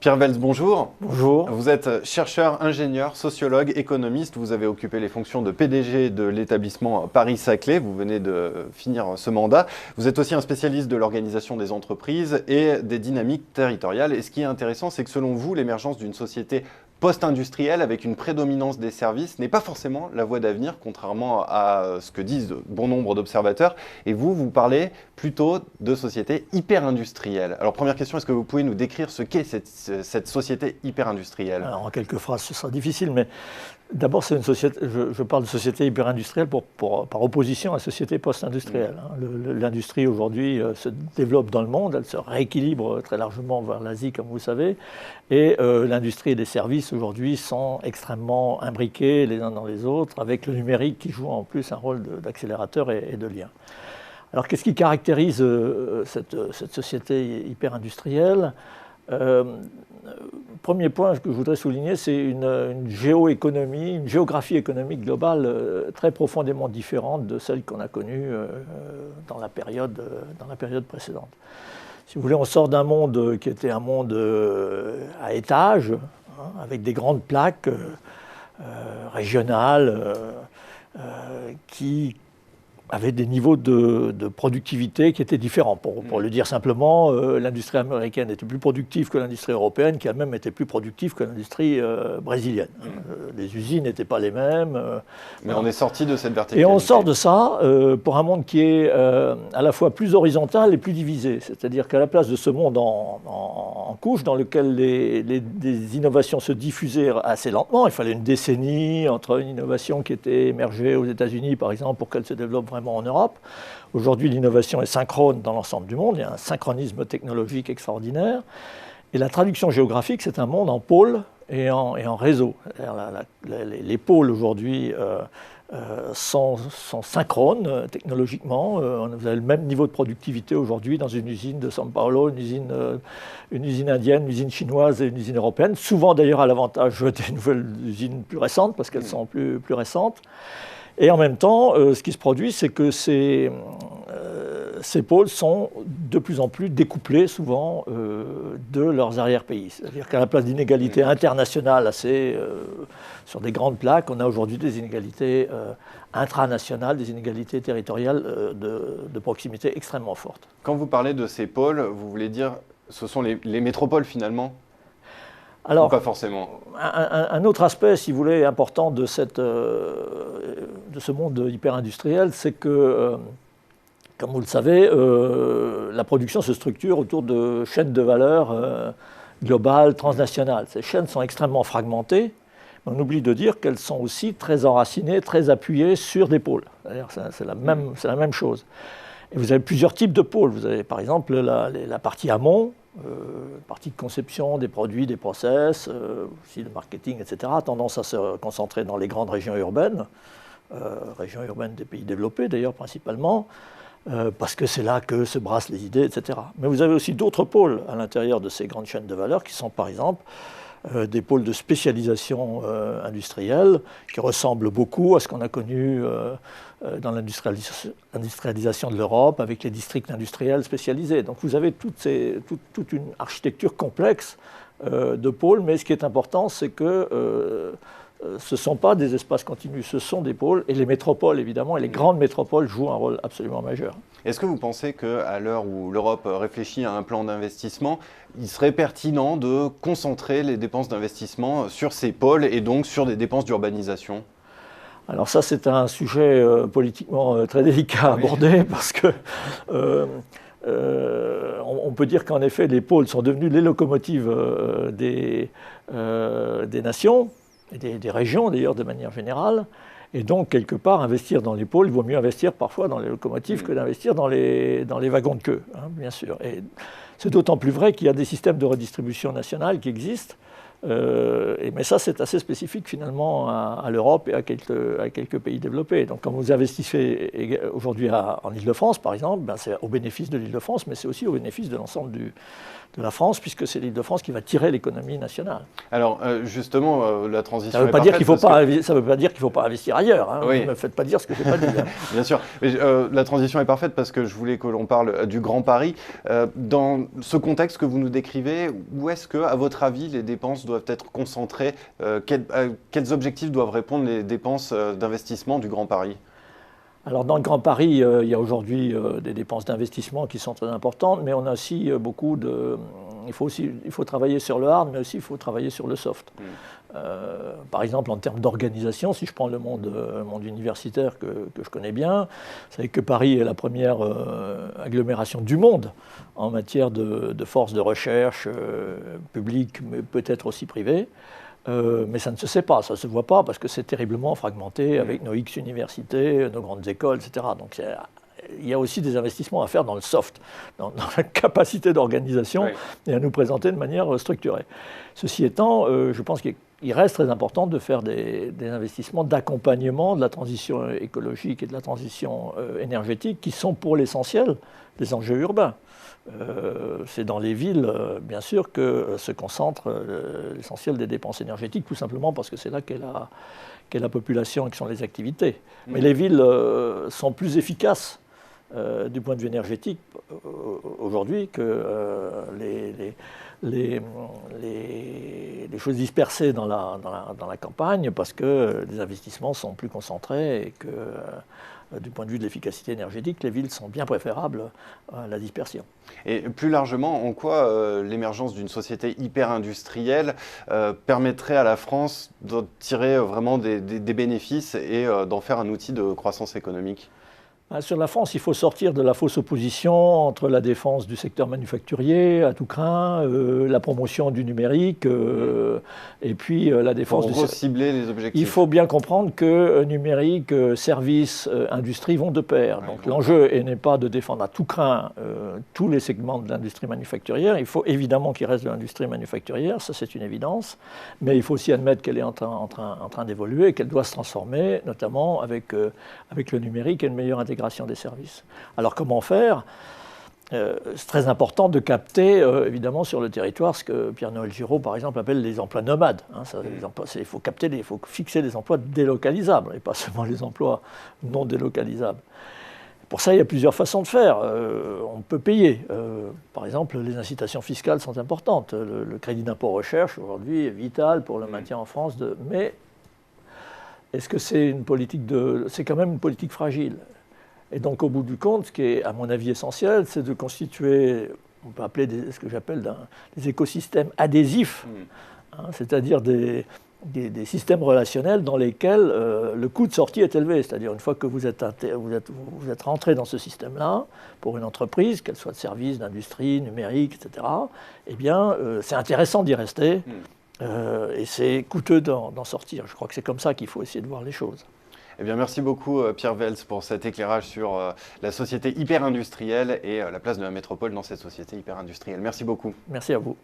Pierre Welz, bonjour. Bonjour. Vous êtes chercheur, ingénieur, sociologue, économiste. Vous avez occupé les fonctions de PDG de l'établissement Paris-Saclay. Vous venez de finir ce mandat. Vous êtes aussi un spécialiste de l'organisation des entreprises et des dynamiques territoriales. Et ce qui est intéressant, c'est que selon vous, l'émergence d'une société post-industrielle avec une prédominance des services n'est pas forcément la voie d'avenir, contrairement à ce que disent bon nombre d'observateurs. Et vous parlez plutôt de société hyper-industrielle. Alors première question, est-ce que vous pouvez nous décrire ce qu'est cette société hyper-industrielle? En quelques phrases, ce sera difficile, mais d'abord, c'est une société. Je parle de société hyper-industrielle par opposition à la société post-industrielle. L'industrie aujourd'hui se développe dans le monde, elle se rééquilibre très largement vers l'Asie, comme vous savez, et l'industrie et les services aujourd'hui sont extrêmement imbriqués les uns dans les autres, avec le numérique qui joue en plus un rôle d'accélérateur et de lien. Alors, qu'est-ce qui caractérise cette société hyper-industrielle? Premier point que je voudrais souligner, c'est une géoéconomie, une géographie économique globale très profondément différente de celle qu'on a connue dans la période précédente. Si vous voulez, on sort d'un monde qui était un monde à étages, avec des grandes plaques régionales qui avaient des niveaux de productivité qui étaient différents. Pour le dire simplement, l'industrie américaine était plus productive que l'industrie européenne, qui a même été plus productive que l'industrie brésilienne. Les usines n'étaient pas les mêmes. Mais on est sorti de cette verticalité. Et on sort de ça pour un monde qui est à la fois plus horizontal et plus divisé. C'est-à-dire qu'à la place de ce monde en couches, dans lequel les innovations se diffusaient assez lentement, il fallait une décennie entre une innovation qui était émergée aux États-Unis, par exemple, pour qu'elle se développe vraiment en Europe. Aujourd'hui, l'innovation est synchrone dans l'ensemble du monde. Il y a un synchronisme technologique extraordinaire. Et la traduction géographique, c'est un monde en pôles et en réseau. Les pôles aujourd'hui sont synchrones technologiquement. Vous avez le même niveau de productivité aujourd'hui dans une usine de São Paulo, une usine indienne, une usine chinoise et une usine européenne. Souvent d'ailleurs à l'avantage des nouvelles usines plus récentes parce qu'elles sont plus récentes. Et en même temps, ce qui se produit, c'est que ces pôles sont de plus en plus découplés, souvent, de leurs arrière-pays. C'est-à-dire qu'à la place d'inégalités internationales sur des grandes plaques, on a aujourd'hui des inégalités intranationales, des inégalités territoriales de proximité extrêmement fortes. Quand vous parlez de ces pôles, vous voulez dire ce sont les métropoles, finalement? Alors, ou pas forcément. Un autre aspect, si vous voulez, important de ce monde hyper-industriel, c'est que, comme vous le savez, la production se structure autour de chaînes de valeur globales, transnationales. Ces chaînes sont extrêmement fragmentées, mais on oublie de dire qu'elles sont aussi très enracinées, très appuyées sur des pôles. C'est la même chose. Et vous avez plusieurs types de pôles. Vous avez par exemple la partie amont, partie de conception des produits, des process, aussi le marketing, etc., a tendance à se concentrer dans les grandes régions urbaines des pays développés d'ailleurs principalement, parce que c'est là que se brassent les idées, etc. Mais vous avez aussi d'autres pôles à l'intérieur de ces grandes chaînes de valeur qui sont par exemple des pôles de spécialisation industrielle qui ressemblent beaucoup à ce qu'on a connu dans l'industrialisation de l'Europe avec les districts industriels spécialisés. Donc vous avez toute une architecture complexe de pôles, mais ce qui est important, c'est que ce ne sont pas des espaces continus, ce sont des pôles, et les métropoles, évidemment, et les grandes métropoles jouent un rôle absolument majeur. Est-ce que vous pensez qu'à l'heure où l'Europe réfléchit à un plan d'investissement, il serait pertinent de concentrer les dépenses d'investissement sur ces pôles et donc sur des dépenses d'urbanisation ? Alors ça, c'est un sujet politiquement très délicat à aborder, parce que on peut dire qu'en effet, les pôles sont devenus les locomotives des nations, et des régions d'ailleurs de manière générale. Et donc, quelque part, investir dans les pôles, il vaut mieux investir parfois dans les locomotives que d'investir dans les wagons de queue, bien sûr. Et c'est d'autant plus vrai qu'il y a des systèmes de redistribution nationale qui existent, Mais ça, c'est assez spécifique finalement à l'Europe et à quelques pays développés. Donc quand vous investissez aujourd'hui en Île-de-France, par exemple, ben, c'est au bénéfice de l'Île-de-France, mais c'est aussi au bénéfice de l'ensemble de la France, puisque c'est l'Île-de-France qui va tirer l'économie nationale. Alors justement, la transition ça ne veut pas dire qu'il ne faut pas investir ailleurs. Hein. Oui. Ne me faites pas dire ce que je n'ai pas dit. Hein. Bien sûr. Mais, la transition est parfaite parce que je voulais que l'on parle du Grand Paris. Dans ce contexte que vous nous décrivez, où est-ce que, à votre avis, les dépenses doivent être concentrées? Quels objectifs doivent répondre les dépenses d'investissement du Grand Paris? Alors dans le Grand Paris, il y a aujourd'hui des dépenses d'investissement qui sont très importantes, mais on a aussi beaucoup de... Il faut travailler sur le hard, mais aussi il faut travailler sur le soft. Par exemple, en termes d'organisation, si je prends le monde universitaire que je connais bien, vous savez que Paris est la première agglomération du monde en matière de forces de recherche publiques, mais peut-être aussi privées. Mais ça ne se sait pas, ça ne se voit pas parce que c'est terriblement fragmenté avec nos X universités, nos grandes écoles, etc. Donc il y a aussi des investissements à faire dans le soft, dans la capacité d'organisation et à nous présenter de manière structurée. Ceci étant, je pense qu'il reste très important de faire des investissements d'accompagnement de la transition écologique et de la transition énergétique qui sont pour l'essentiel des enjeux urbains. C'est dans les villes, bien sûr, que se concentre l'essentiel des dépenses énergétiques, tout simplement parce que c'est là qu'est la population et que sont les activités. Mais les villes sont plus efficaces du point de vue énergétique aujourd'hui que les choses dispersées dans la campagne, parce que les investissements sont plus concentrés et que du point de vue de l'efficacité énergétique, les villes sont bien préférables à la dispersion. Et plus largement, en quoi l'émergence d'une société hyper-industrielle permettrait à la France de tirer vraiment des bénéfices et d'en faire un outil de croissance économique ? Sur la France, il faut sortir de la fausse opposition entre la défense du secteur manufacturier à tout crin, la promotion du numérique et puis la défense pour recibler les objectifs. Il faut bien comprendre que numérique, services, industrie vont de pair. Donc l'enjeu n'est pas de défendre à tout crin tous les segments de l'industrie manufacturière. Il faut évidemment qu'il reste de l'industrie manufacturière, ça c'est une évidence. Mais il faut aussi admettre qu'elle est en train d'évoluer et qu'elle doit se transformer, notamment avec le numérique et une meilleure intégration des services. Alors comment faire ? C'est très important de capter, évidemment, sur le territoire, ce que Pierre-Noël Giraud, par exemple, appelle les emplois nomades. Il faut fixer les emplois délocalisables, et pas seulement les emplois non délocalisables. Pour ça, il y a plusieurs façons de faire. On peut payer. Par exemple, les incitations fiscales sont importantes. Le crédit d'impôt recherche, aujourd'hui, est vital pour le maintien en France. Mais est-ce que c'est une politique c'est quand même une politique fragile. Et donc, au bout du compte, ce qui est, à mon avis, essentiel, c'est de constituer, on peut appeler ce que j'appelle des écosystèmes adhésifs, c'est-à-dire des systèmes relationnels dans lesquels le coût de sortie est élevé. C'est-à-dire, une fois que vous êtes rentré dans ce système-là, pour une entreprise, qu'elle soit de service, d'industrie, numérique, etc., eh bien, c'est intéressant d'y rester et c'est coûteux d'en sortir. Je crois que c'est comme ça qu'il faut essayer de voir les choses. Eh bien, merci beaucoup Pierre Veltz pour cet éclairage sur la société hyper-industrielle et la place de la métropole dans cette société hyper-industrielle. Merci beaucoup. Merci à vous.